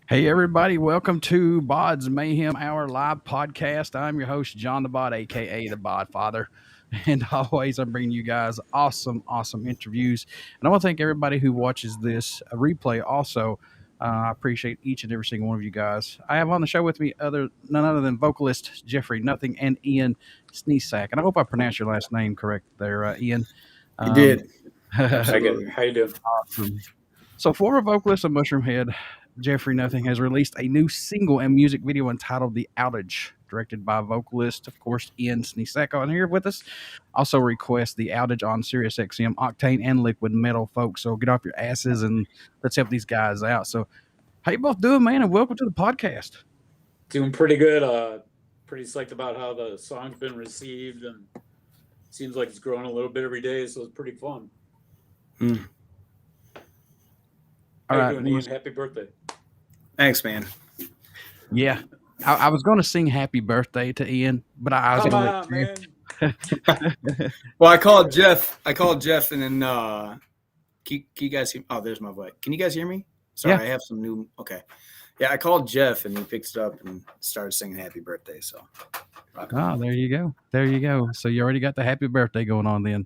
Hey, everybody. Welcome to BODS Mayhem, our live podcast. I'm your host, John the Bod, a.k.a. the Bod Father. And always, I'm bringing you guys awesome interviews. And I want to thank everybody who watches this replay also. I appreciate each and every single one of you guys. I have on the show with me none other than vocalist Jeffrey Nothing and Ian Sniesak. And I hope I pronounced your last name correct there, Ian. You did. Absolutely. How you doing? Awesome. So, former vocalist of Mushroomhead, Jeffrey Nothing, has released a new single and music video entitled The Outage, directed by vocalist, of course, Ian Sniesak on here with us. Also request The Outage on SiriusXM, Octane, and Liquid Metal, folks. So get off your asses and let's help these guys out. So how you both doing, man? And welcome to the podcast. Doing pretty good. Pretty psyched about how the song's been received, and seems like it's growing a little bit every day, so it's pretty fun. How you doing, Ian? Happy birthday. Thanks, man. Yeah. I was going to sing happy birthday to Ian, but I was Come on, man. Well, I called Jeff, and then can you guys hear? Oh, there's my voice. Can you guys hear me? Sorry, Yeah. I have some new. Okay. Yeah, I called Jeff, and he picked it up and started singing happy birthday. So. Oh, there you go. There you go. So you already got the happy birthday going on then.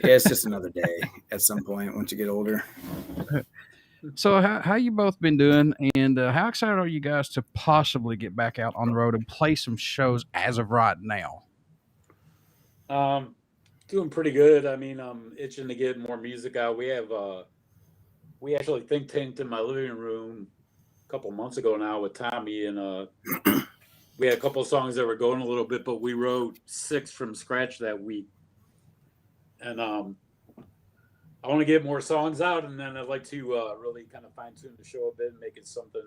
Yeah, it's just another day at some point once you get older. So how you both been doing, and how excited are you guys to possibly get back out on the road and play some shows as of right now? Doing pretty good. I mean, I'm itching to get more music out. We actually think tanked in my living room a couple months ago now with Tommy, and we had a couple of songs that were going a little bit, but we wrote 6 from scratch that week. And I want to get more songs out, and then I'd like to really kind of fine-tune the show a bit and make it something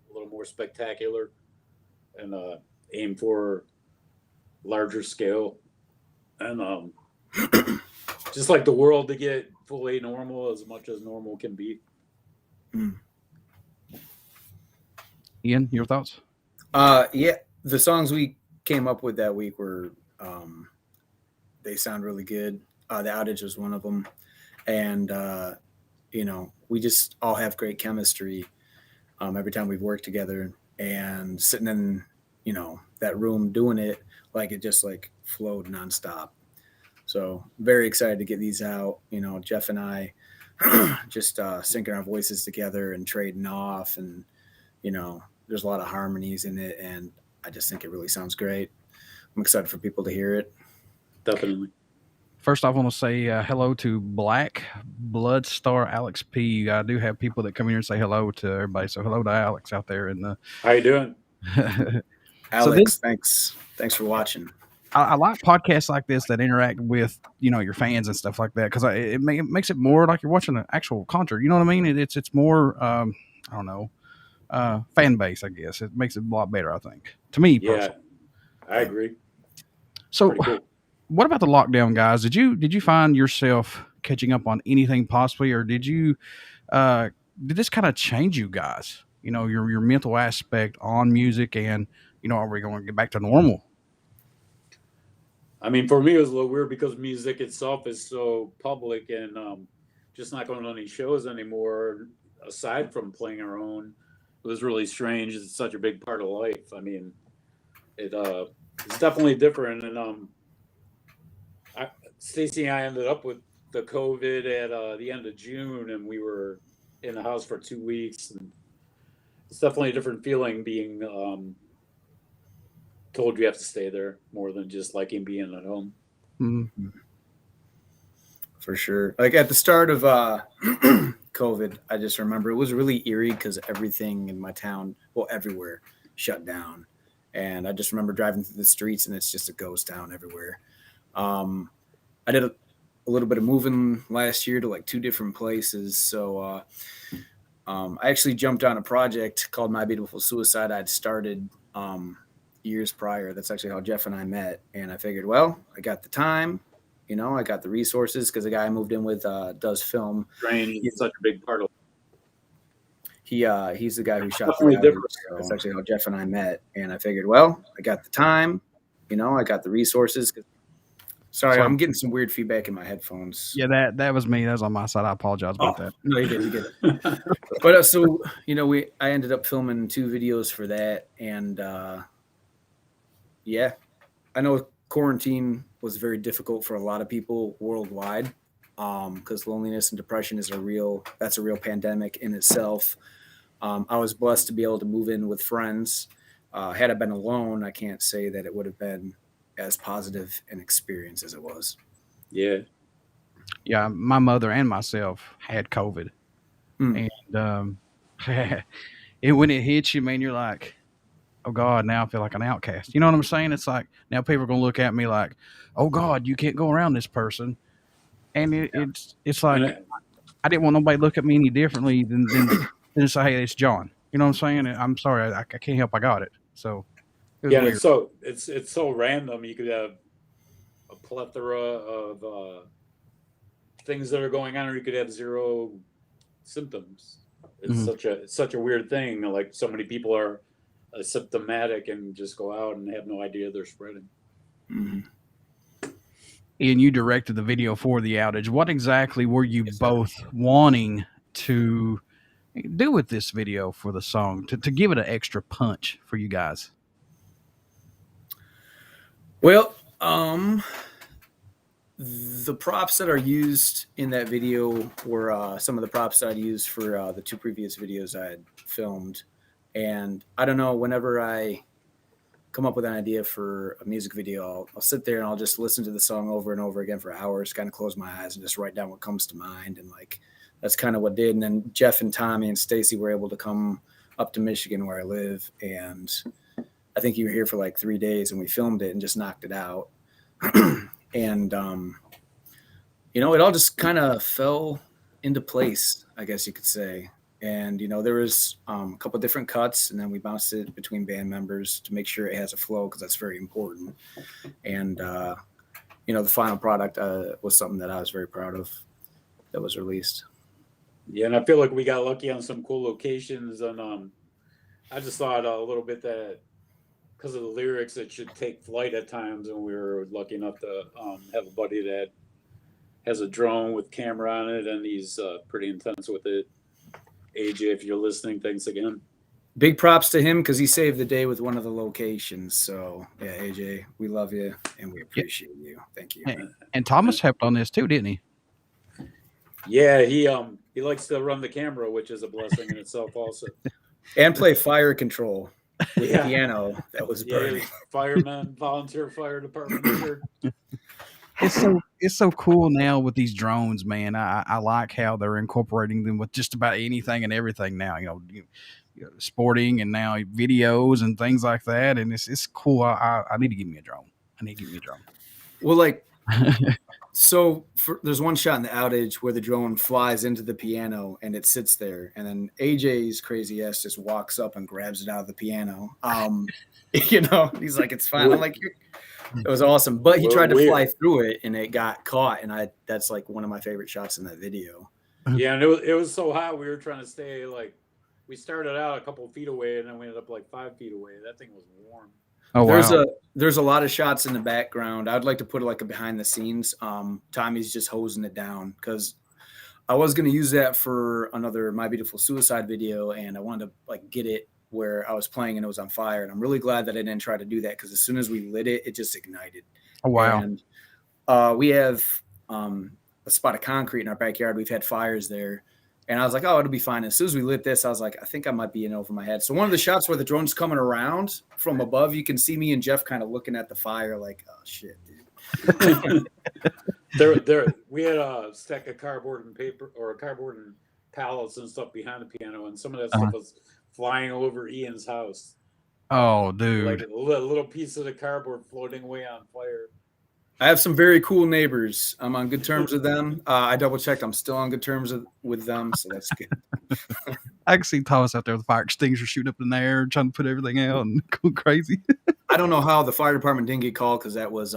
a little more spectacular, and aim for larger scale, and just like the world to get fully normal as much as normal can be. Ian, your thoughts? Yeah, the songs we came up with that week were they sound really good. The Outage was one of them. And, we just all have great chemistry every time we've worked together, and sitting in, that room doing it, like it just like flowed nonstop. So very excited to get these out. Jeff and I just syncing our voices together and trading off, and, there's a lot of harmonies in it, and I just think it really sounds great. I'm excited for people to hear it. Definitely. First off, I want to say hello to Black Blood Star Alex P. I do have people that come here and say hello to everybody. So hello to Alex out there. How you doing? Alex, thanks for watching. I like podcasts like this that interact with, your fans and stuff like that, because it makes it more like you're watching an actual concert. You know what I mean? It's more, I don't know, fan base, I guess. It makes it a lot better, I think, to me personally. I agree. So cool. What about the lockdown, guys? Did you find yourself catching up on anything possibly, or did this kind of change you guys? Your mental aspect on music, and are we going to get back to normal? I mean, for me, it was a little weird because music itself is so public, and just not going to any shows anymore. Aside from playing our own, it was really strange. It's such a big part of life. I mean, it's definitely different, and Stacy and I ended up with the COVID at the end of June, and we were in the house for 2 weeks. And it's definitely a different feeling being told you have to stay there more than just liking being at home. Mm-hmm. For sure. Like at the start of COVID, I just remember it was really eerie because everything in my town, well, everywhere, shut down. And I just remember driving through the streets, and it's just a ghost town everywhere. I did a little bit of moving last year to like 2 different places. So I actually jumped on a project called My Beautiful Suicide I'd started years prior. That's actually how Jeff and I met. And I figured, well, I got the time, I got the resources, because the guy I moved in with does film. Train is such a big part of He's the guy who shot Definitely the Outage. different. So that's actually how Jeff and I met. And I figured, well, I got the time, I got the resources. Sorry, I'm getting some weird feedback in my headphones. Yeah, that was me. That was on my side. I apologize about that. No, you get it. But so I ended up filming 2 videos for that, and yeah, I know quarantine was very difficult for a lot of people worldwide, because loneliness and depression is a real pandemic in itself. I was blessed to be able to move in with friends. Had I been alone, I can't say that it would have been as positive an experience as it was. Yeah. Yeah, my mother and myself had COVID. And when it hits you, man, you're like, oh God, now I feel like an outcast. You know what I'm saying? It's like, now people are going to look at me like, oh God, you can't go around this person. And it's like, I didn't want nobody to look at me any differently than say, hey, it's John. You know what I'm saying? I'm sorry, I can't help I got it. So yeah, weird. It's so random. You could have a plethora of things that are going on, or you could have 0 symptoms. It's such a weird thing. Like, so many people are asymptomatic and just go out and have no idea they're spreading. Mm-hmm. And you directed the video for the Outage. What exactly were you both wanting to do with this video for the song to give it an extra punch for you guys? Well, the props that are used in that video were some of the props that I'd used for the 2 previous videos I had filmed. And I don't know, whenever I come up with an idea for a music video, I'll sit there and I'll just listen to the song over and over again for hours, kind of close my eyes and just write down what comes to mind. And like, that's kind of what did. And then Jeff and Tommy and Stacy were able to come up to Michigan where I live. And I think you were here for like 3 days, and we filmed it and just knocked it out. And, it all just kind of fell into place, I guess you could say. And, there was a couple of different cuts, and then we bounced it between band members to make sure it has a flow, because that's very important. And, the final product was something that I was very proud of that was released. Yeah, and I feel like we got lucky on some cool locations. And I just thought a little bit that because of the lyrics, it should take flight at times. And we were lucky enough to have a buddy that has a drone with camera on it, and he's pretty intense with it. AJ, if you're listening, thanks again. Big props to him, because he saved the day with one of the locations. So yeah, AJ, we love you and we appreciate you. Thank you. And Thomas helped on this too, didn't he? Yeah, he likes to run the camera, which is a blessing in itself also. And play fire control with the piano that was burning. Fireman, volunteer fire department. It's so cool now with these drones, man. I like how they're incorporating them with just about anything and everything now. Sporting and now videos and things like that, and it's cool. I need to give me a drone. Well, like, so there's one shot in the Outage where the drone flies into the piano and it sits there, and then AJ's crazy ass just walks up and grabs it out of the piano. He's like, it's fine. I'm like, it was awesome, but he tried to fly through it and it got caught, and that's like one of my favorite shots in that video. Yeah, and it was so hot. We were trying to stay like, we started out a couple of feet away, and then we ended up like 5 feet away. That thing was warm. Oh, wow. There's a lot of shots in the background. I'd like to put like a behind the scenes. Tommy's just hosing it down, because I was going to use that for another My Beautiful Suicide video, and I wanted to like get it where I was playing and it was on fire. And I'm really glad that I didn't try to do that, because as soon as we lit it, it just ignited. Oh, wow. And we have a spot of concrete in our backyard. We've had fires there. And I was like, oh, it'll be fine. As soon as we lit this, I was like, I think I might be in over my head. So one of the shots where the drone's coming around from above, you can see me and Jeff kind of looking at the fire like, oh, shit, dude. We had a stack of cardboard and paper, or cardboard and pallets and stuff behind the piano, and some of that stuff was flying over Ian's house. Oh, dude. Like a little piece of the cardboard floating away on fire. I have some very cool neighbors. I'm on good terms with them. I double checked. I'm still on good terms with them, so that's good. I can see Thomas out there with the fire extinguisher shooting up in the air, trying to put everything out and go crazy. I don't know how the fire department didn't get called because that was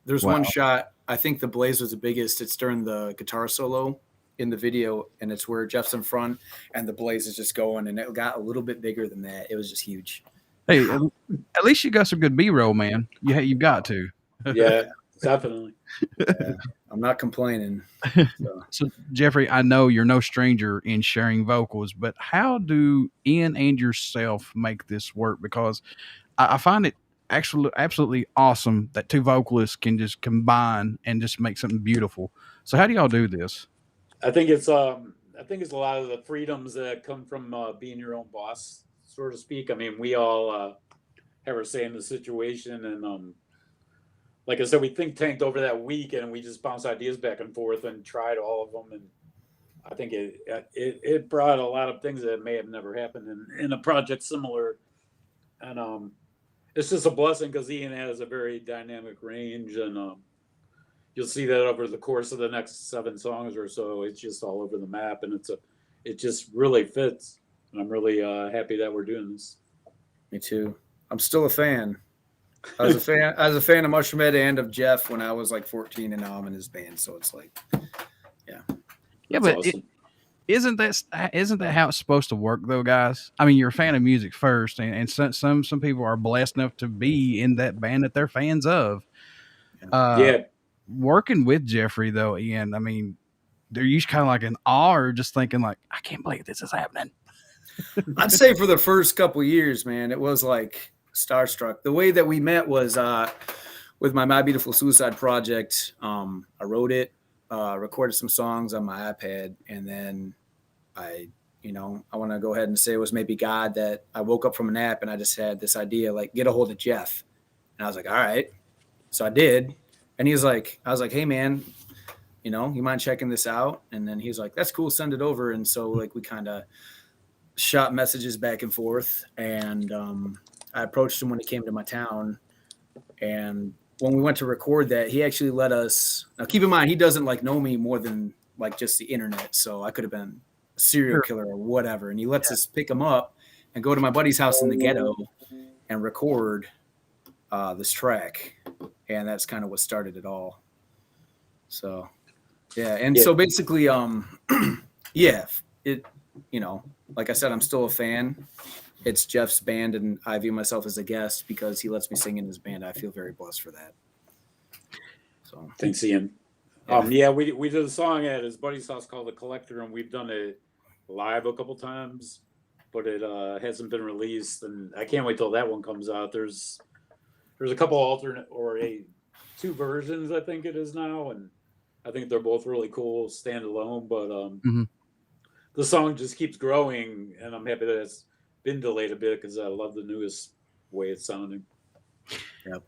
there's one shot. I think the blaze was the biggest. It's during the guitar solo in the video, and it's where Jeff's in front and the blaze is just going, and it got a little bit bigger than that. It was just huge. Hey, at least you got some good B-roll, man. You've got to. Yeah, definitely. Yeah, I'm not complaining. So, Jeffrey, I know you're no stranger in sharing vocals, but how do Ian and yourself make this work? Because I find it actually absolutely awesome that two vocalists can just combine and just make something beautiful. So how do y'all do this? I think it's a lot of the freedoms that come from being your own boss, so to speak. I mean, we all have our say in the situation, and like I said, we think tanked over that week, and we just bounced ideas back and forth and tried all of them. And I think it brought a lot of things that may have never happened in a project similar. And it's just a blessing because Ian has a very dynamic range, and you'll see that over the course of the next 7 songs or so. It's just all over the map, and it just really fits. And I'm really happy that we're doing this. Me too. I'm still a fan. I was a fan of Mushroomhead and of Jeff when I was like 14, and now I'm in his band. So it's like, yeah. That's but awesome. Isn't that how it's supposed to work, though, guys? I mean, you're a fan of music first, and some people are blessed enough to be in that band that they're fans of. Yeah. Working with Jeffrey, though, Ian, I mean, they're usually kind of like in awe or just thinking like, I can't believe this is happening. I'd say for the first couple of years, man, it was like starstruck. The way that we met was with my Beautiful Suicide project. I wrote it, recorded some songs on my iPad, and then I want to go ahead and say it was maybe God that I woke up from a nap and I just had this idea, like, get a hold of Jeff. And I was like, all right. So I did. And I was like, hey, man, you mind checking this out? And then he was like, that's cool. Send it over. And so like we kind of shot messages back and forth. And I approached him when he came to my town. And when we went to record that, he actually let us. Now, keep in mind, he doesn't like know me more than like just the internet. So I could have been a serial killer or whatever. And he lets us pick him up and go to my buddy's house in the ghetto and record this track. And that's kind of what started it all. So, yeah. And so basically, yeah, it, like I said, I'm still a fan. It's Jeff's band, and I view myself as a guest because he lets me sing in his band. I feel very blessed for that. So thanks, Ian. Yeah, we did a song at his buddy's house called The Collector, and we've done it live a couple times, but it hasn't been released, and I can't wait till that one comes out. There's a couple alternate or 2 versions, I think it is now, and I think they're both really cool standalone. But the song just keeps growing, and I'm happy that it's been delayed a bit because I love the newest way it's sounding. Yep.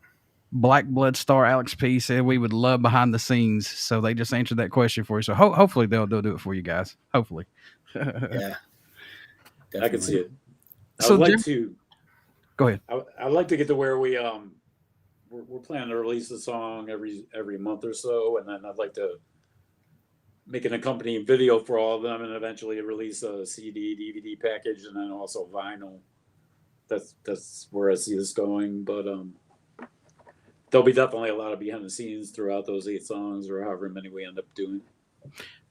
Black Blood Star Alex P said we would love behind the scenes, so they just answered that question for you. So hopefully they'll do it for you guys. Hopefully. Yeah, definitely. I can see it. So I'd like to go ahead. I'd like to get to where we're planning to release the song every month or so, and then I'd like to make an accompanying video for all of them, and eventually release a CD, DVD package, and then also vinyl. That's where I see this going. But there'll be definitely a lot of behind the scenes throughout those 8 songs, or however many we end up doing.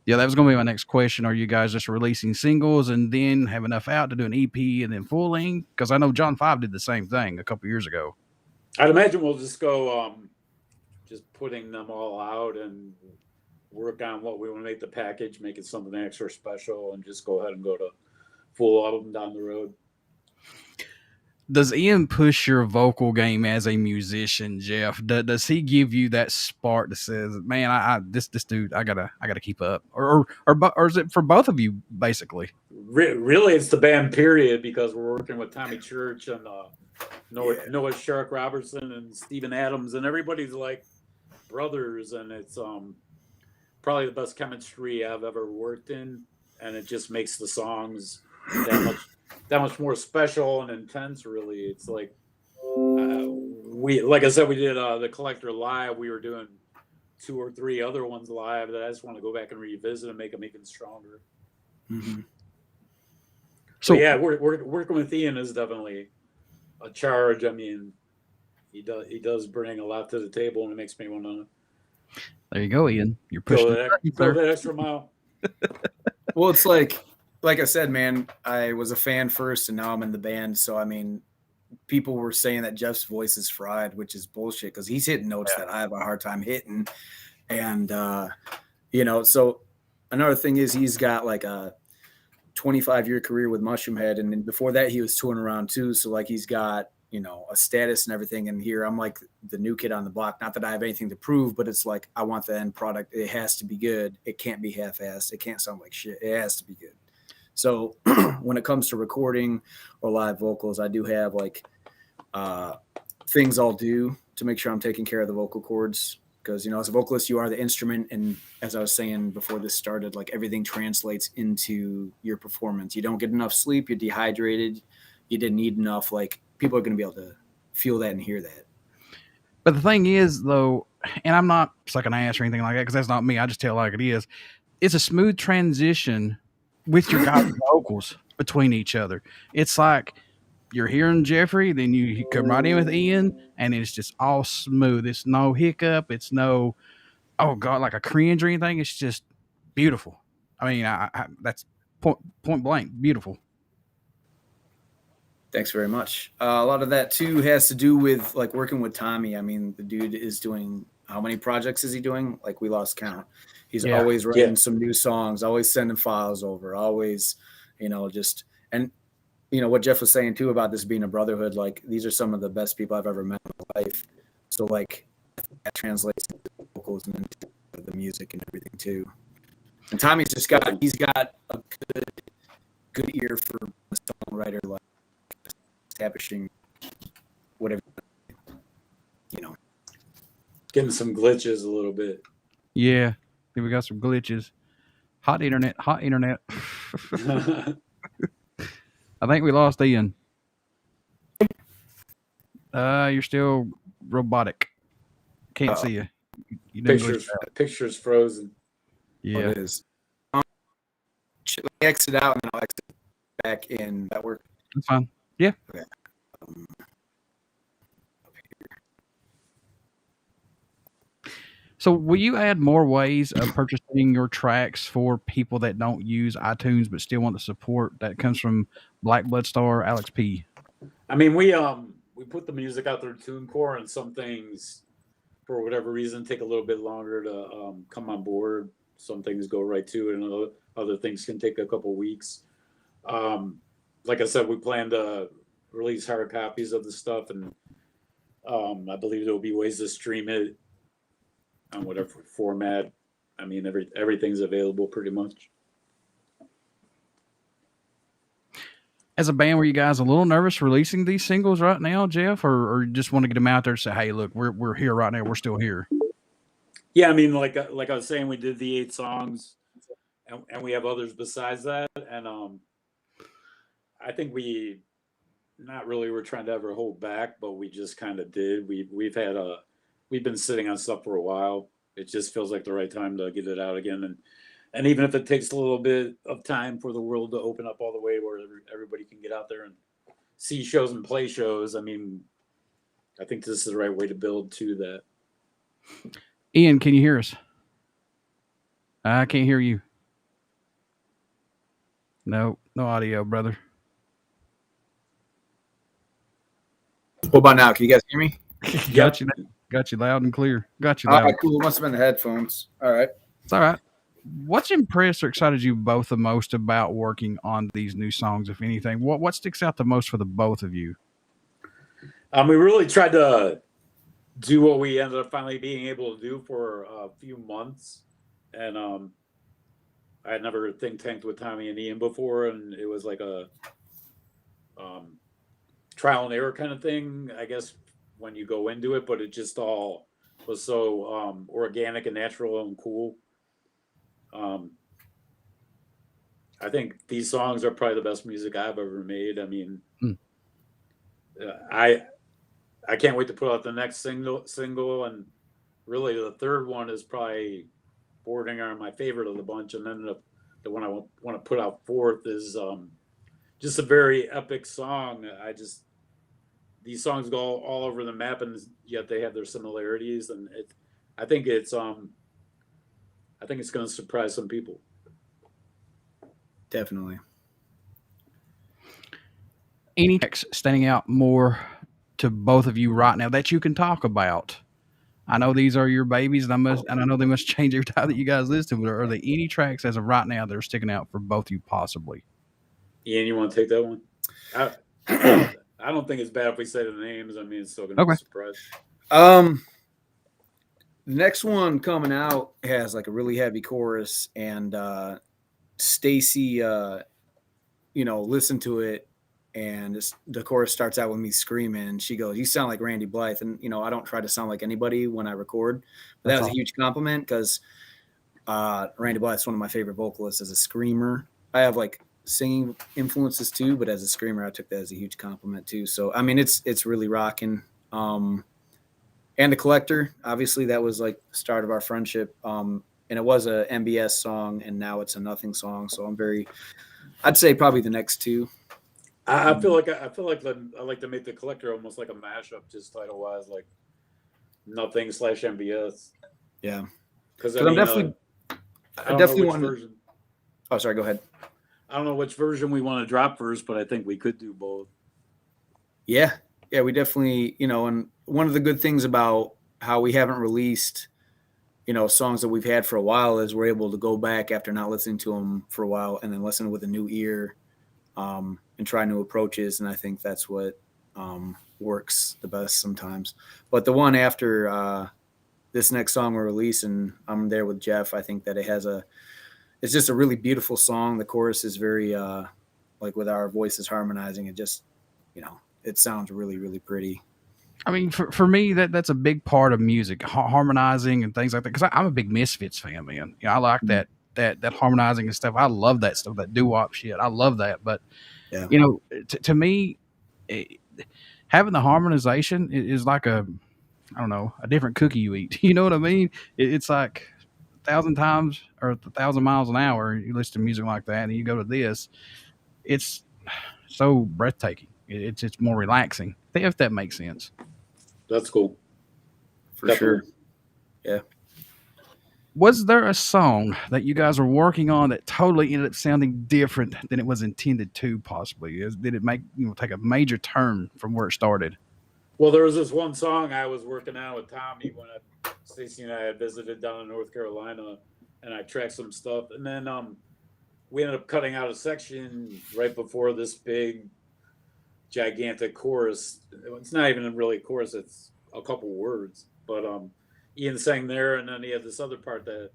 Yeah, that was going to be my next question. Are you guys just releasing singles and then have enough out to do an EP and then full length? Because I know John 5 did the same thing a couple years ago. I'd imagine we'll just go just putting them all out and work on what we want to make the package, make it something extra special, and just go ahead and go to full album down the road. Does Ian push your vocal game as a musician, Jeff? Does he give you that spark that says, "Man, I this dude, I gotta keep up," or is it for both of you basically? Really, it's the band period, because we're working with Tommy Church and Noah Shark Robertson and Steven Adams, and everybody's like brothers, and it's probably the best chemistry I've ever worked in, and it just makes the songs that much more special and intense. Really, it's like we, like I said, we did the Collector live. We were doing 2 or 3 other ones live that I just want to go back and revisit and make them even stronger. Mm-hmm. So yeah, working with Ian is definitely a charge. I mean, he does bring a lot to the table, and it makes me want to. There you go, Ian. You're pushing go that extra mile. Well, it's like I said, man, I was a fan first, and now I'm in the band. So I mean, people were saying that Jeff's voice is fried, which is bullshit because he's hitting notes that I have a hard time hitting. And, so another thing is he's got like a 25-year career with Mushroomhead. And then before that, he was touring around too. So like he's got, a status and everything. And here I'm like the new kid on the block. Not that I have anything to prove, but it's like I want the end product. It has to be good. It can't be half-assed. It can't sound like shit. It has to be good. So when it comes to recording or live vocals, I do have like things I'll do to make sure I'm taking care of the vocal cords. Because, as a vocalist, you are the instrument. And as I was saying before this started, like everything translates into your performance. You don't get enough sleep. You're dehydrated. You didn't eat enough. Like people are going to be able to feel that and hear that. But the thing is, though, and I'm not sucking ass or anything like that because that's not me. I just tell it like it is. It's a smooth transition with your guys' vocals between each other. It's like you're hearing Jeffrey, then you come right in with Ian, and it's just all smooth. It's no hiccup. It's no, oh God, like a cringe or anything. It's just beautiful. I mean, that's point blank beautiful. Thanks very much. A lot of that too has to do with like working with Tommy. I mean, the dude is doing, how many projects is he doing? Like we lost count. He's always writing some new songs, always sending files over, always, and what Jeff was saying too about this being a brotherhood, like these are some of the best people I've ever met in my life. So like that translates into the vocals and into the music and everything too. And Tommy's he's got a good ear for a songwriter, like establishing whatever, Getting some glitches a little bit. Yeah, we got some glitches. Hot internet. I think we lost Ian. You're still robotic. Can't see you. Picture's frozen. Yeah, it is. Exit out and then I'll exit back in. That work? That's fine. Yeah. Okay. So will you add more ways of purchasing your tracks for people that don't use iTunes but still want the support that comes from Black Blood Star, Alex P? I mean, we put the music out there to TuneCore, and some things, for whatever reason, take a little bit longer to come on board. Some things go right to it, and other things can take a couple weeks. Like I said, we plan to release hard copies of the stuff, and I believe there will be ways to stream it on whatever format. I mean, everything's available pretty much. As a band, were you guys a little nervous releasing these singles right now, Jeff, or just want to get them out there and say, "Hey, look, we're here right now. We're still here." Yeah, I mean, like I was saying, we did the 8 songs, and we have others besides that, and I think we not really were trying to ever hold back, but we just kind of did. We've been sitting on stuff for a while. It just feels like the right time to get it out again. And even if it takes a little bit of time for the world to open up all the way where everybody can get out there and see shows and play shows, I mean, I think this is the right way to build to that. Ian, can you hear us? I can't hear you. No audio, brother. What about now? Can you guys hear me? Got you loud and clear. Got you loud. All right, cool. It must have been the headphones. All right. It's all right. What's impressed or excited you both the most about working on these new songs, if anything? What sticks out the most for the both of you? We really tried to do what we ended up finally being able to do for a few months. And I had never think tanked with Tommy and Ian before, and it was like a trial and error kind of thing, I guess, when you go into it, but it just all was so organic and natural and cool. I think these songs are probably the best music I've ever made. I mean, I can't wait to put out the next single, and really the third one is probably bordering on my favorite of the bunch, and then the one I want to put out fourth is just a very epic song. These songs go all over the map, and yet they have their similarities, and I think it's going to surprise some people. Definitely. Any tracks standing out more to both of you right now that you can talk about? I know these are your babies, and I know they must change every time that you guys listen. But are there any tracks as of right now that are sticking out for both of you, possibly? Ian, you want to take that one? I don't think it's bad if we say the names. I mean, it's still going to be a surprise. The next one coming out has like a really heavy chorus, and Stacy, listened to it, and the chorus starts out with me screaming, and she goes, "You sound like Randy Blythe." And I don't try to sound like anybody when I record, but that was a huge compliment, because Randy Blythe's one of my favorite vocalists as a screamer. I have like singing influences too, but as a screamer, I took that as a huge compliment too. So I mean, it's really rocking. And The Collector, obviously, that was like the start of our friendship. And it was a MBS song, and now it's a Nothing song. So I'd say probably the next two. I feel like I like to make The Collector almost like a mashup, just title wise, like Nothing / MBS. Yeah, because I definitely want version. Oh, sorry. Go ahead. I don't know which version we want to drop first, but I think we could do both. Yeah, we definitely, and one of the good things about how we haven't released, songs that we've had for a while is we're able to go back after not listening to them for a while and then listen with a new ear, and try new approaches. And I think that's what works the best sometimes. But the one after this next song we're releasing, I'm there with Jeff. I think that it's just a really beautiful song. The chorus is very like with our voices harmonizing. It just, it sounds really, really pretty. I mean, for me, that's a big part of music, harmonizing and things like that. Because I'm a big Misfits fan, man. I like that harmonizing and stuff. I love that stuff, that doo-wop shit. I love that. But yeah, to me, having the harmonization is like a different cookie you eat. You know what I mean? It's like 1,000 times or 1,000 miles an hour. You listen to music like that, and you go to this. It's so breathtaking. It's more relaxing, if that makes sense. That's cool. For Definitely. Sure. Yeah. Was there a song that you guys were working on that totally ended up sounding different than it was intended to, possibly? Did it take a major turn from where it started? Well, there was this one song I was working on with Tommy when Stacey and I had visited down in North Carolina, and I tracked some stuff. And then we ended up cutting out a section right before this big, gigantic chorus. It's not even really a chorus, it's a couple words. But Ian sang there, and then he had this other part that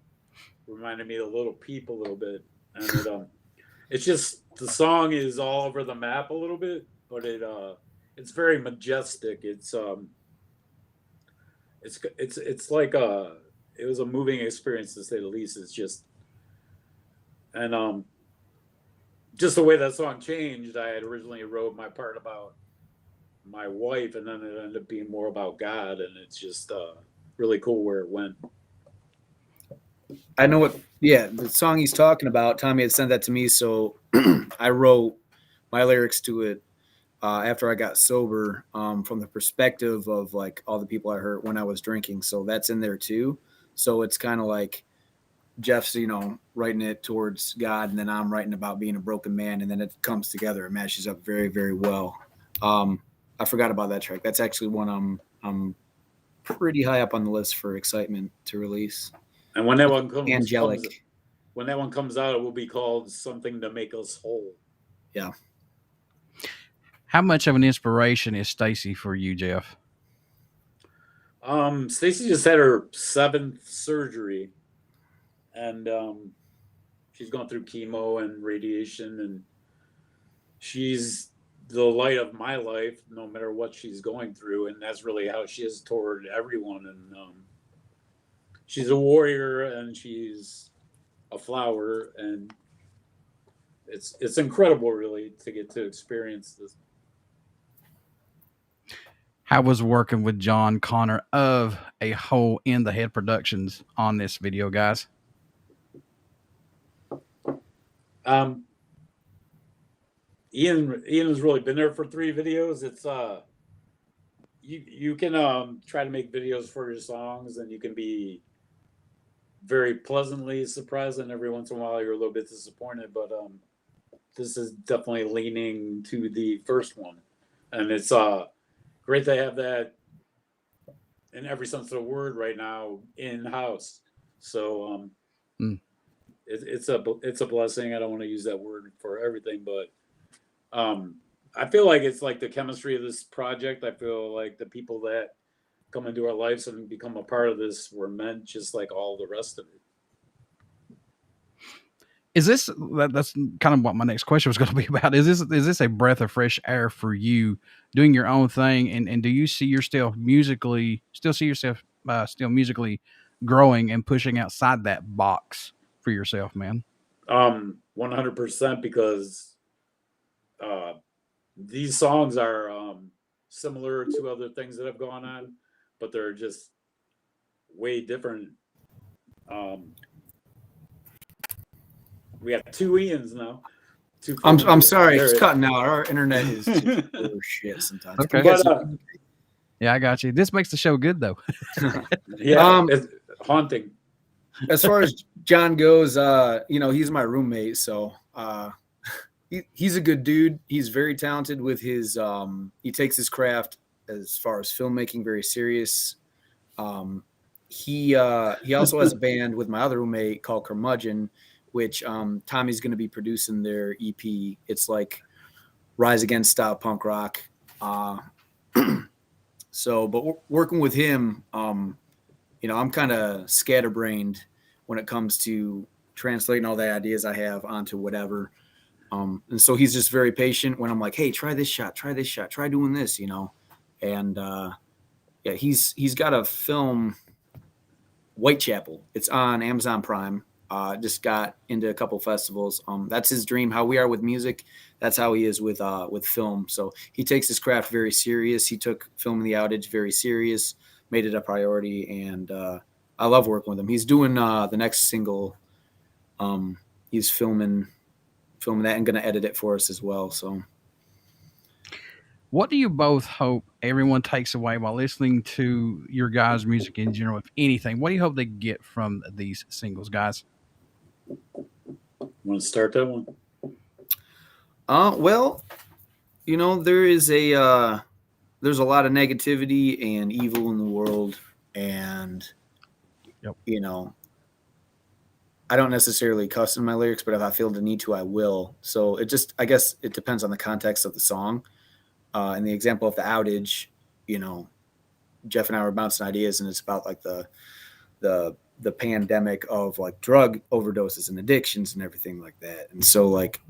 reminded me of Little Peep a little bit. And it's just, the song is all over the map a little bit, but it's very majestic. It's like it was a moving experience, to say the least. It's just, and just the way that song changed. I had originally wrote my part about my wife, and then it ended up being more about God, and it's just really cool where it went. I know what, the song he's talking about. Tommy had sent that to me, so I wrote my lyrics to it after I got sober, from the perspective of like all the people I hurt when I was drinking. So that's in there too. So it's kind of like Jeff's, writing it towards God, and then I'm writing about being a broken man, and then it comes together. It matches up very, very well. I forgot about that track. That's actually one I'm pretty high up on the list for excitement to release. And when that one comes, Angelic. When that one comes out, it will be called Something to Make Us Whole. Yeah. How much of an inspiration is Stacy for you, Jeff? Stacy just had her 7th surgery, and she's gone through chemo and radiation, and she's the light of my life, no matter what she's going through, and that's really how she is toward everyone. And she's a warrior, and she's a flower, and it's incredible, really, to get to experience this. How was working with John Connor of A Hole in the Head Productions on this video, guys? Ian has really been there for 3 videos. It's you can try to make videos for your songs, and you can be very pleasantly surprised, and every once in a while you're a little bit disappointed. But this is definitely leaning to the first one, and it's great to have that in every sense of the word right now in house. So it's a blessing. I don't want to use that word for everything, but I feel like it's like the chemistry of this project. I feel like the people that come into our lives and become a part of this were meant just like all the rest of it. Is this that's kind of what my next question was going to be about? Is this a breath of fresh air for you doing your own thing? And do you see yourself musically still musically growing and pushing outside that box for yourself, man? 100%, because these songs are similar to other things that have gone on, but they're just way different. We have 2 Ians now. I'm sorry, it's cutting out. Our internet is shit sometimes. Okay. But, yeah, I got you. This makes the show good, though. Yeah, it's haunting. As far as John goes, he's my roommate, so he's a good dude. He's very talented with his. He takes his craft as far as filmmaking very serious. He also has a band with my other roommate called Curmudgeon, which Tommy's going to be producing their EP. It's like Rise Against style punk rock. But working with him, I'm kind of scatterbrained when it comes to translating all the ideas I have onto whatever. And so he's just very patient when I'm like, hey, try this shot, try doing this, And he's got a film, Whitechapel. It's on Amazon Prime. Just got into a couple festivals. That's his dream. How we are with music, that's how he is with film. So he takes his craft very serious. He took filming the Outage very serious, made it a priority, and I love working with him. He's doing the next single. He's filming that and going to edit it for us as well. So, what do you both hope everyone takes away while listening to your guys' music in general, if anything? What do you hope they get from these singles, guys? Want to start that one? Well, there's a lot of negativity and evil in the world, and yep. I don't necessarily cuss in my lyrics, but if I feel the need to, I will. So I guess it depends on the context of the song. In the example of the Outage, Jeff and I were bouncing ideas, and it's about like the pandemic of like drug overdoses and addictions and everything like that. And so like,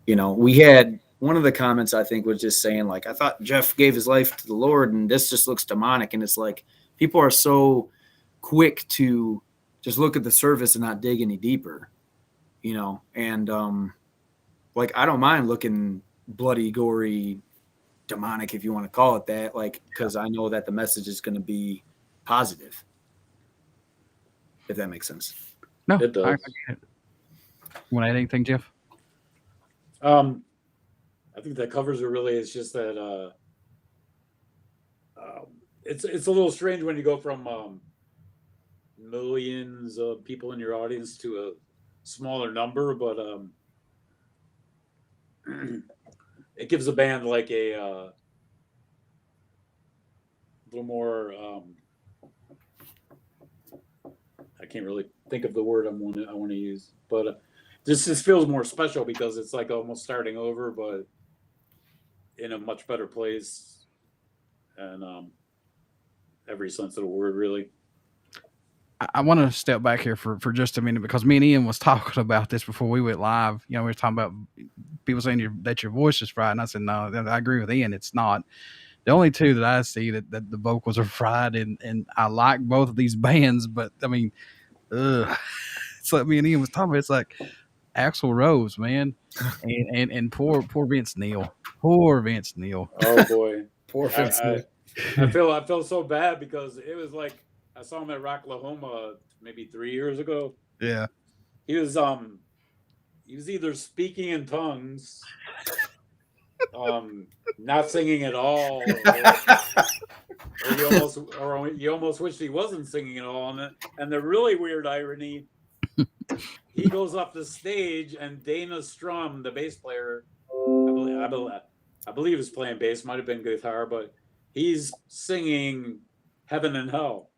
we had one of the comments, I think, was just saying like, I thought Jeff gave his life to the Lord and this just looks demonic. And it's like, people are so quick to just look at the surface and not dig any deeper, and like, I don't mind looking bloody, gory, demonic, if you want to call it that, like, because I know that the message is going to be positive. If that makes sense. No, it does. Want to add anything, Jeff? I think that covers it really. It's just that it's a little strange when you go from millions of people in your audience to a smaller number, but it gives a band like a little more. I can't really think of the word I want to use, but this feels more special because it's like almost starting over, but in a much better place, and every sense of the word, really. I want to step back here for just a minute, because me and Ian was talking about this before we went live. We were talking about people saying that your voice is fried, and I said, no, I agree with Ian. It's not. The only two that I see that the vocals are fried, and I like both of these bands, but I mean, it's like me and Ian was talking about. It's like Axl Rose, man, and poor Vince Neil. Poor Vince Neil. Oh boy, poor Vince Neil. I feel so bad because it was like I saw him at Rocklahoma maybe 3 years ago. Yeah. He was either speaking in tongues, not singing at all, or you almost wished he wasn't singing at all. And the really weird irony, he goes off the stage and Dana Strum, the bass player, I believe is playing bass, might have been guitar, but he's singing Heaven and Hell.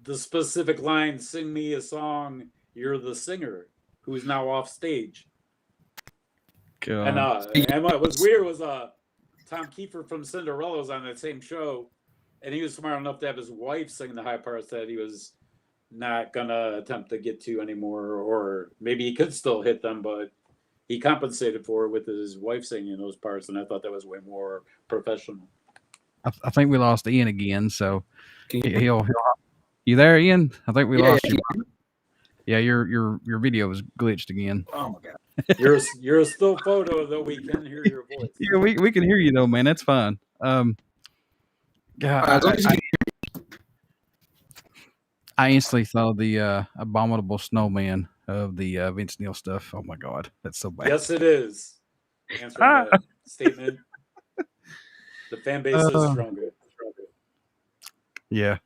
The specific line, "Sing me a song, you're the singer," who's now off stage. And what was weird was Tom Kiefer from Cinderella was on that same show, and he was smart enough to have his wife sing the high parts that he was not gonna attempt to get to anymore, or maybe he could still hit them, but he compensated for it with his wife singing those parts, and I thought that was way more professional. I think we lost Ian again, so he'll you there, Ian? I think we lost you. Yeah, your video was glitched again. Oh my god. You're a still photo, though we can hear your voice. Yeah, we can hear you though, man. That's fine. God, I instantly thought of the Abominable Snowman of the Vince Neil stuff. Oh my god, that's so bad. Yes, it is. Answering that statement, the fan base is stronger. Yeah,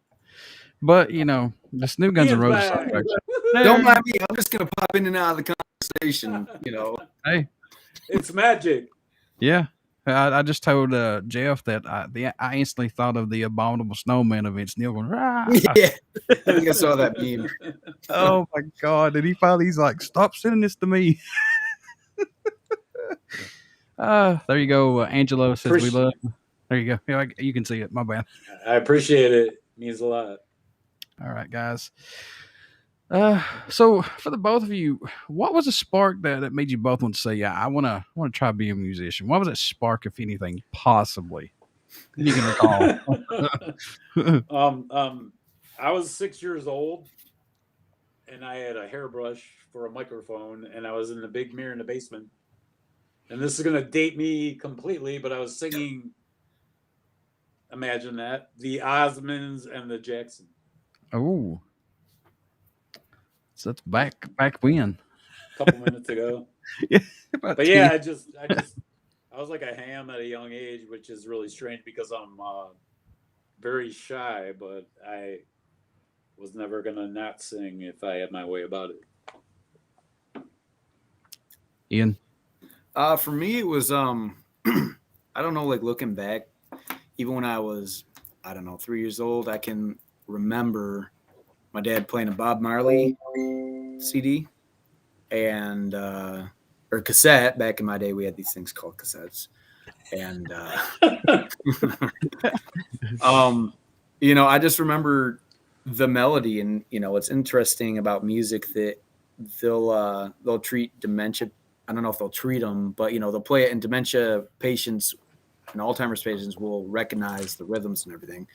but you know, the New Guns N' Roses. Don't mind me. I'm just gonna pop in and out of the conversation. You know, hey, it's magic. Yeah, I just told Jeff that I instantly thought of the Abominable Snowman of Vince Neil going. Rah! Yeah, I think I saw that meme. Oh my god! And he's like, "Stop sending this to me." There you go. Angelo says we love. There you go. Yeah, you can see it. My bad. I appreciate it. It means a lot. All right, guys. So for the both of you, what was a spark that made you both want to say, "Yeah, I want to try being a musician"? What was that spark, if anything, possibly you can recall? I was 6 years old, and I had a hairbrush for a microphone, and I was in the big mirror in the basement. And this is going to date me completely, but I was singing. Imagine that, the Osmonds and the Jacksons. Oh. So that's back when? A couple minutes ago. Yeah, but yeah, I was like a ham at a young age, which is really strange because I'm very shy, but I was never gonna not sing if I had my way about it. Ian? For me, it was I don't know, like looking back, even when I was 3 years old, I can remember my dad playing a Bob Marley CD and or cassette. Back in my day, we had these things called cassettes, and you know, I just remember the melody. And you know, what's interesting about music that they'll treat dementia. I don't know if they'll treat them, but you know, they'll play it, and dementia patients and Alzheimer's patients will recognize the rhythms and everything.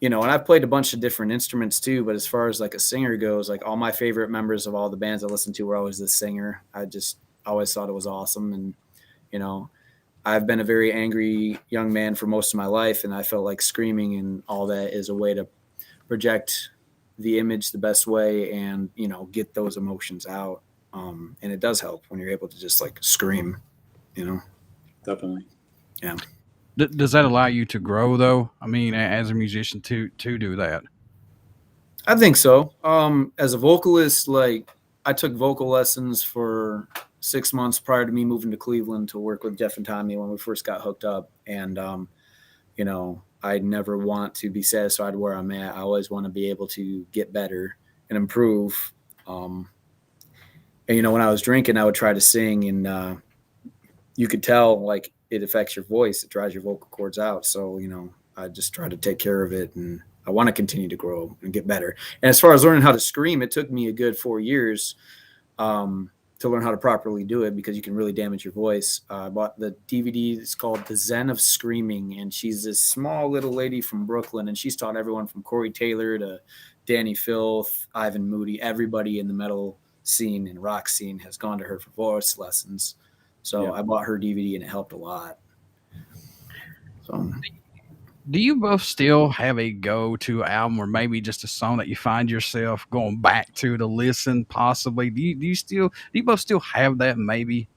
You know, and I've played a bunch of different instruments too, but as far as like a singer goes, like all my favorite members of all the bands I listened to were always the singer. I just always thought it was awesome. And, you know, I've been a very angry young man for most of my life, and I felt like screaming and all that is a way to project the image the best way and, you know, get those emotions out. And it does help when you're able to just like scream, you know? Definitely. Yeah. Does that allow you to grow, though? I mean, as a musician, to do that? I think so. As a vocalist, like I took vocal lessons for 6 months prior to me moving to Cleveland to work with Jeff and Tommy when we first got hooked up. And, you know, I never want to be satisfied where I'm at. I always want to be able to get better and improve. And, you know, when I was drinking, I would try to sing, and you could tell like it affects your voice. It dries your vocal cords out. So, you know, I just try to take care of it, and I want to continue to grow and get better. And as far as learning how to scream, it took me a good 4 years to learn how to properly do it, because you can really damage your voice. I bought the DVD. It's called The Zen of Screaming. And she's this small little lady from Brooklyn, and she's taught everyone from Corey Taylor to Danny Filth, Ivan Moody. Everybody in the metal scene and rock scene has gone to her for voice lessons. So yeah. I bought her DVD, and it helped a lot. So Do you both still have a go-to album, or maybe just a song that you find yourself going back to listen? Possibly. Do you both still have that? Maybe.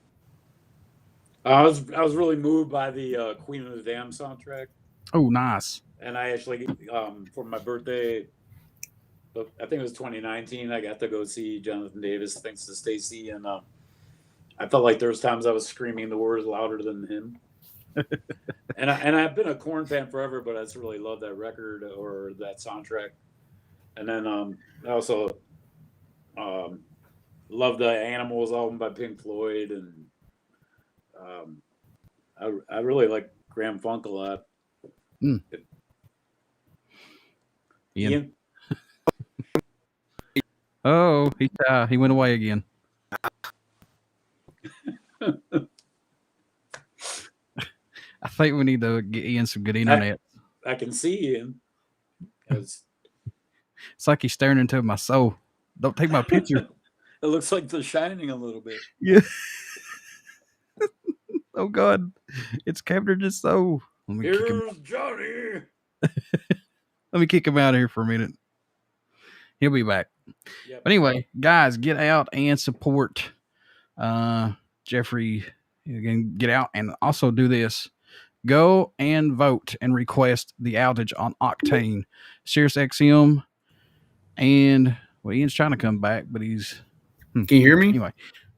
I was really moved by the Queen of the Dam soundtrack, Oh, nice. and I actually for my birthday, I think it was 2019. I got to go see Jonathan Davis, thanks to Stacy, and I felt like there was times I was screaming the words louder than him. and I've been a Korn fan forever, but I just really love that record or that soundtrack. And then I also love the Animals album by Pink Floyd, and I really like Graham Funk a lot. Mm. Ian? Oh, he went away again. I think we need to get Ian some good internet. I can see Ian. It's like he's staring into my soul. Don't take my picture. It looks like The Shining a little bit. Yeah. Oh God, it's captured his soul. Here's Johnny. Let me kick him out of here for a minute. He'll be back. Yep. But anyway, guys, get out and support Jeffrey. Again, get out and also do this. Go and vote and request the outage on Octane, SiriusXM, and well, Ian's trying to come back, but he's. Can you hear me? Anyway,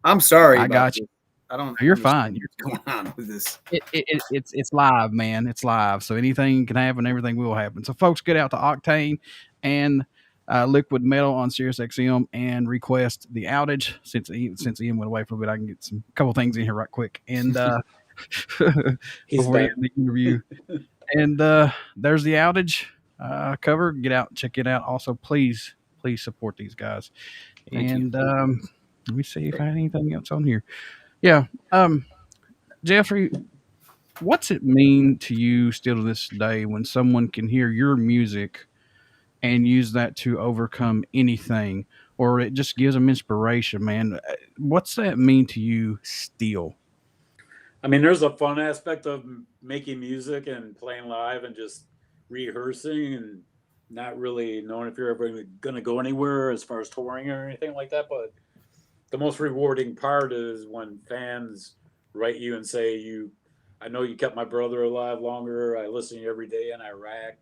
I'm sorry. I got you. I don't. You're fine. What's going on with this? It's live, man. It's live, so anything can happen. Everything will happen. So, folks, get out to Octane and Liquid Metal on SiriusXM and request the outage. Since Ian went away for a bit, I can get a couple things in here right quick and before the interview. And there's the outage cover. Get out, check it out. Also, please support these guys. Let me see if I have anything else on here. Yeah. Jeffrey, what's it mean to you still to this day when someone can hear your music and use that to overcome anything, or it just gives them inspiration, man? What's that mean to you still? I mean, there's a fun aspect of making music and playing live and just rehearsing and not really knowing if you're ever going to go anywhere as far as touring or anything like that. But the most rewarding part is when fans write you and say, I know you kept my brother alive longer. I listen to you every day in Iraq.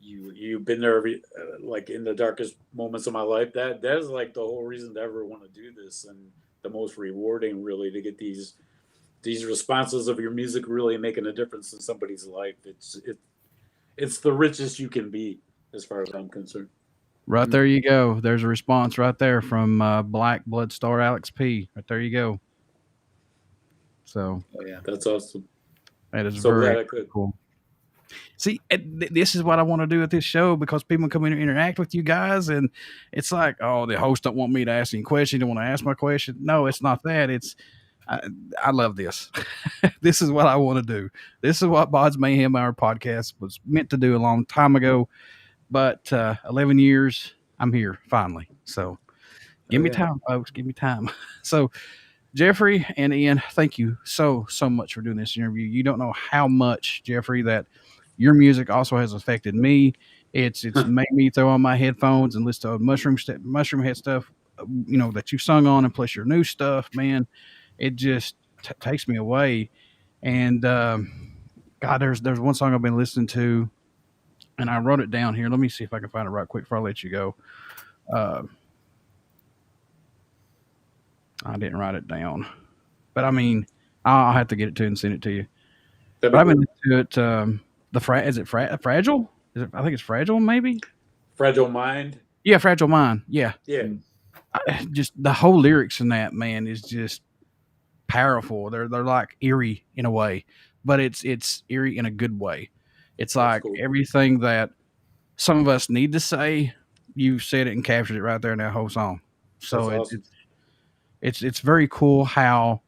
You've been there like in the darkest moments of my life. That is like the whole reason to ever want to do this, and the most rewarding really to get these responses of your music really making a difference in somebody's life. It's the richest you can be as far as I'm concerned. Right there you go. There's a response right there from Black Blood Star Alex P. Right there you go. So yeah, that's awesome. That is so very cool. See, this is what I want to do at this show, because people come in and interact with you guys, and it's like, oh, the host don't want me to ask any questions. Don't want to ask my question. No, it's not that. It's I love this. This is what I want to do. This is what BODS Mayhem, our podcast, was meant to do a long time ago. But 11 years, I'm here finally. So give me time, folks. Give me time. So Jeffrey and Ian, thank you so much for doing this interview. You don't know how much, Jeffrey, that your music also has affected me. It's made me throw on my headphones and listen to Mushroomhead stuff, that you sung on, and plus your new stuff, man. It just takes me away. And God, there's one song I've been listening to, and I wrote it down here. Let me see if I can find it right quick before I let you go. I didn't write it down, but I mean, I'll have to get it to you and send it to you. But I've been listening to it. Is it Fragile? I think it's Fragile, maybe. Fragile Mind. Yeah, Fragile Mind. Yeah. Yeah. Just the whole lyrics in that, man, is just powerful. They're like eerie in a way, but it's eerie in a good way. It's like everything that some of us need to say, you said it and captured it right there in that whole song. So awesome. It's very cool how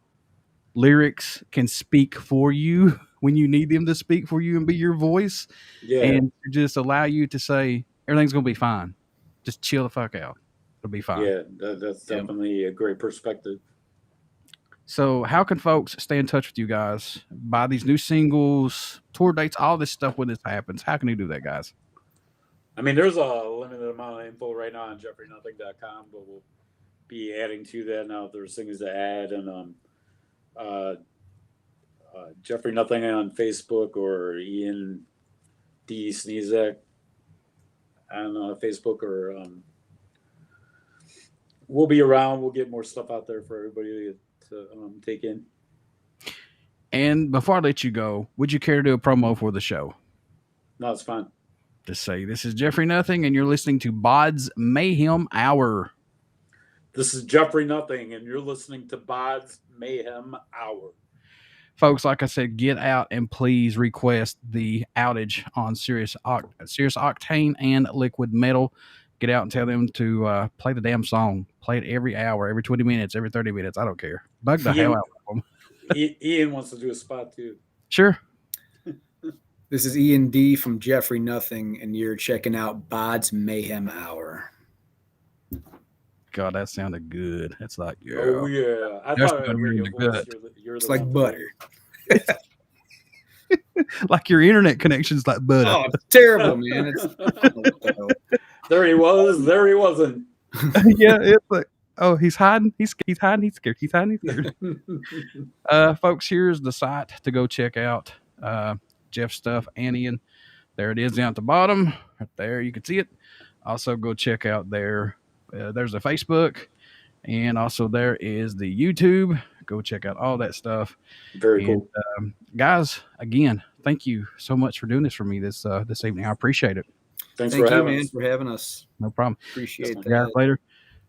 lyrics can speak for you when you need them to speak for you and be your voice. Yeah. And just allow you to say everything's gonna be fine. Just chill the fuck out. It'll be fine. Yeah, that's definitely a great perspective. So, how can folks stay in touch with you guys? Buy these new singles, tour dates, all this stuff when this happens. How can you do that, guys? I mean, there's a limited amount of info right now on jeffreynothing.com, but we'll be adding to that now if there's things to add. And Jeffrey Nothing on Facebook or Ian D. Sniesak on Facebook, or we'll be around. We'll get more stuff out there for everybody to take in. And before I let you go, would you care to do a promo for the show? No, it's fine. Just say, this is Jeffrey Nothing, and you're listening to BODS Mayhem Hour. This is Jeffrey Nothing, and you're listening to BODS Mayhem Hour. Folks, like I said, get out and please request the Outage on Serious Octane and Liquid Metal. Get out and tell them to play the damn song. Play it every hour, every 20 minutes, every 30 minutes. I don't care. Bug the hell out of them. Ian wants to do a spot too. Sure. This is Ian D from Jeffrey Nothing, and you're checking out BODS Mayhem Hour. God, that sounded good. It's like, yeah. Oh yeah, I That's thought really good. It's like butter. Like your internet connection's like butter. Oh, it's terrible, man. There he was. There he wasn't. Yeah, it's like, oh, he's hiding. He's hiding. He's scared. He's hiding. He's scared. Folks, here's the site to go check out Jeff's stuff and Ian. There it is down at the bottom. Right there, you can see it. Also, go check out there. There's a Facebook, and also there is the YouTube. Go check out all that stuff. Very cool. Guys, again, thank you so much for doing this for me this evening. I appreciate it. Thank you, man, for having us. No problem. Appreciate that. Guys, later.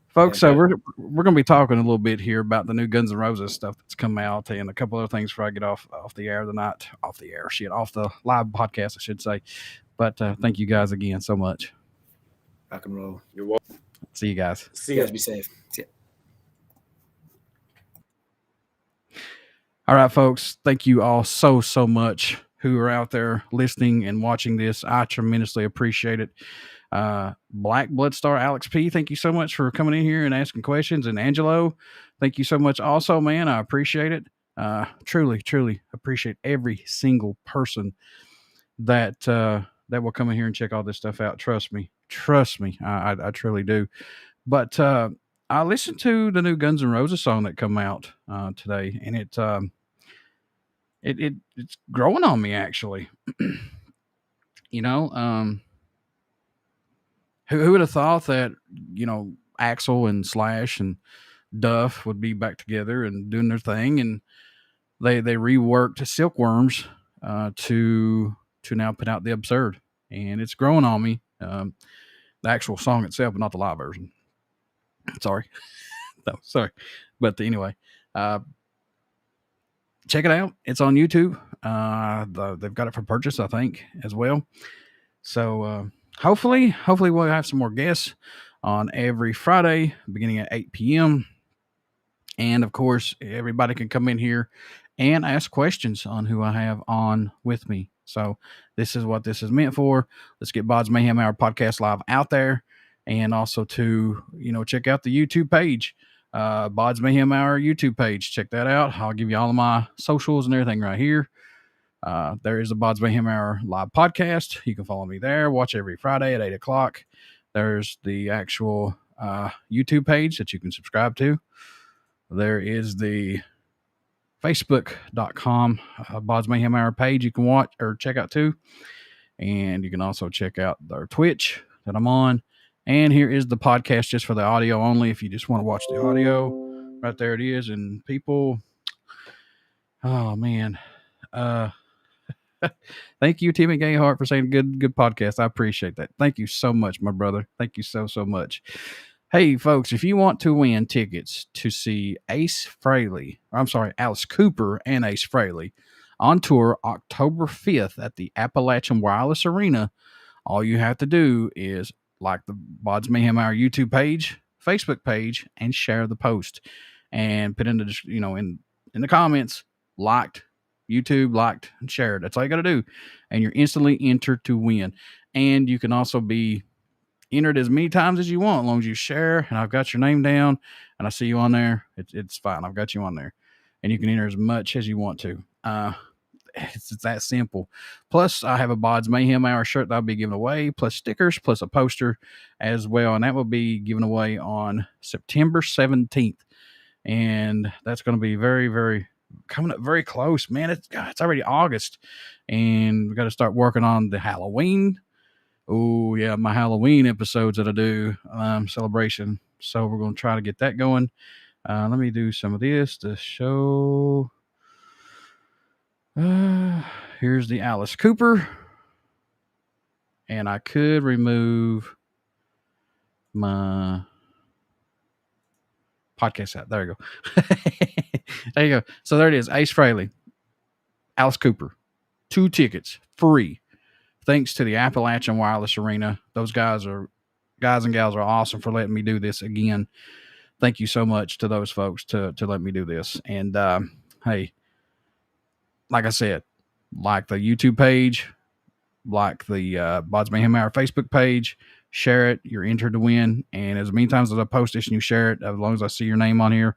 Folks, so we're going to be talking a little bit here about the new Guns N' Roses stuff that's come out, and a couple other things before I get off the air off the live podcast, I should say. But thank you guys again so much. Rock and roll. You're welcome. See you guys. See you guys. Be safe. See ya. All right, folks. Thank you all so much who are out there listening and watching this. I tremendously appreciate it. Black Bloodstar Alex P, thank you so much for coming in here and asking questions. And Angelo, thank you so much also, man. I appreciate it. Truly appreciate every single person that will come in here and check all this stuff out. Trust me. I truly do. But I listened to the new Guns N' Roses song that come out today, and it's growing on me, actually. You know, who would have thought that, you know, Axl and Slash and Duff would be back together and doing their thing, and they reworked Silkworms to now put out The Absurd, and it's growing on me. The actual song itself, but not the live version. Sorry. But anyway, check it out. It's on YouTube. They've got it for purchase, I think, as well. So hopefully we'll have some more guests on every Friday, beginning at 8 p.m. And of course, everybody can come in here and ask questions on who I have on with me. So this is what this is meant for. Let's get BODS Mayhem Hour podcast live out there. And also to, you know, check out the YouTube page, BODS Mayhem Hour YouTube page. Check that out. I'll give you all of my socials and everything right here. There is a BODS Mayhem Hour live podcast. You can follow me there. Watch every Friday at 8 o'clock. There's the actual YouTube page that you can subscribe to. There is the Facebook.com BODS Mayhem Hour page you can watch or check out too. And you can also check out their Twitch that I'm on. And here is the podcast just for the audio only. If you just want to watch the audio, right there it is. And people, oh man, thank you, Timmy Gayhart, for saying good podcast. I appreciate that. Thank you so much, my brother. Thank you so much. Hey, folks, if you want to win tickets to see Alice Cooper and Ace Frehley on tour October 5th at the Appalachian Wireless Arena, all you have to do is like the BODS Mayhem Hour YouTube page, Facebook page, and share the post. And put in the, you know, in the comments, YouTube liked and shared. That's all you got to do. And you're instantly entered to win. And you can also be entered as many times as you want, as long as you share. And I've got your name down and I see you on there. It's fine. I've got you on there. and you can enter as much as you want to. It's that simple. Plus, I have a BODS Mayhem Hour shirt that I'll be giving away, plus stickers, plus a poster as well, and that will be given away on September 17th. And that's going to be very, very coming up very close, man. It's already August, and we got to start working on the Halloween. Oh yeah, my Halloween episodes that I do celebration. So we're going to try to get that going. Let me do some of this to show. Here's the Alice Cooper, and I could remove my podcast out. There you go. There you go. So there it is. Ace Frehley, Alice Cooper, 2 tickets free, thanks to the Appalachian Wireless Arena. Those guys and gals are awesome for letting me do this again. Thank you so much to those folks to let me do this. And hey, like I said, like the YouTube page, like the BODS Mayhem Hour Facebook page, share it. You're entered to win. And as many times as I post this and you share it, as long as I see your name on here,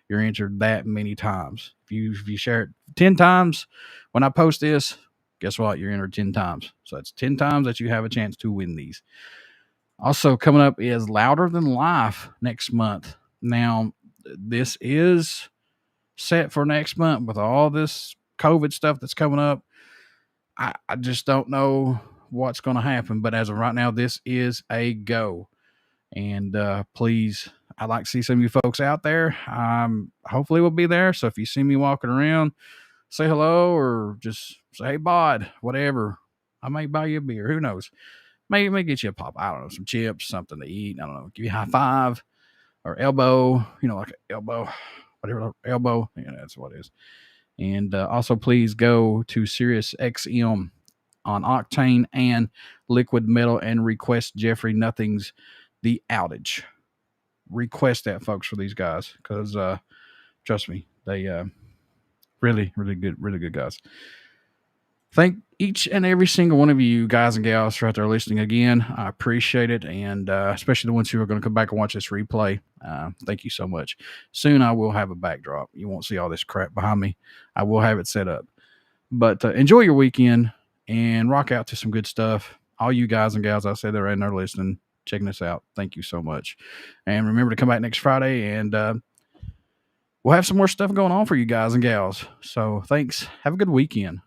you're entered that many times. If you share it 10 times when I post this, guess what? You're entered 10 times. So that's 10 times that you have a chance to win these. Also coming up is Louder Than Life next month. Now, this is set for next month with all this COVID stuff that's coming up. I just don't know what's going to happen, but as of right now, this is a go. And please, I'd like to see some of you folks out there. Hopefully we'll be there. So if you see me walking around, say hello or just say, hey, bod, whatever. I may buy you a beer. Who knows? May get you a pop. I don't know, some chips, something to eat. I don't know. Give you a high five or elbow, like an elbow, whatever, elbow. Yeah, that's what it is. And also, please go to SiriusXM on Octane and Liquid Metal and request Jeffrey Nothing's The Outage. Request that, folks, for these guys, because trust me, they really, really good guys. Thank each and every single one of you guys and gals for out there listening again. I appreciate it, and especially the ones who are going to come back and watch this replay. Thank you so much. Soon I will have a backdrop. You won't see all this crap behind me. I will have it set up. But enjoy your weekend and rock out to some good stuff. All you guys and gals out there in there listening, checking us out, thank you so much. And remember to come back next Friday, and we'll have some more stuff going on for you guys and gals. So thanks. Have a good weekend.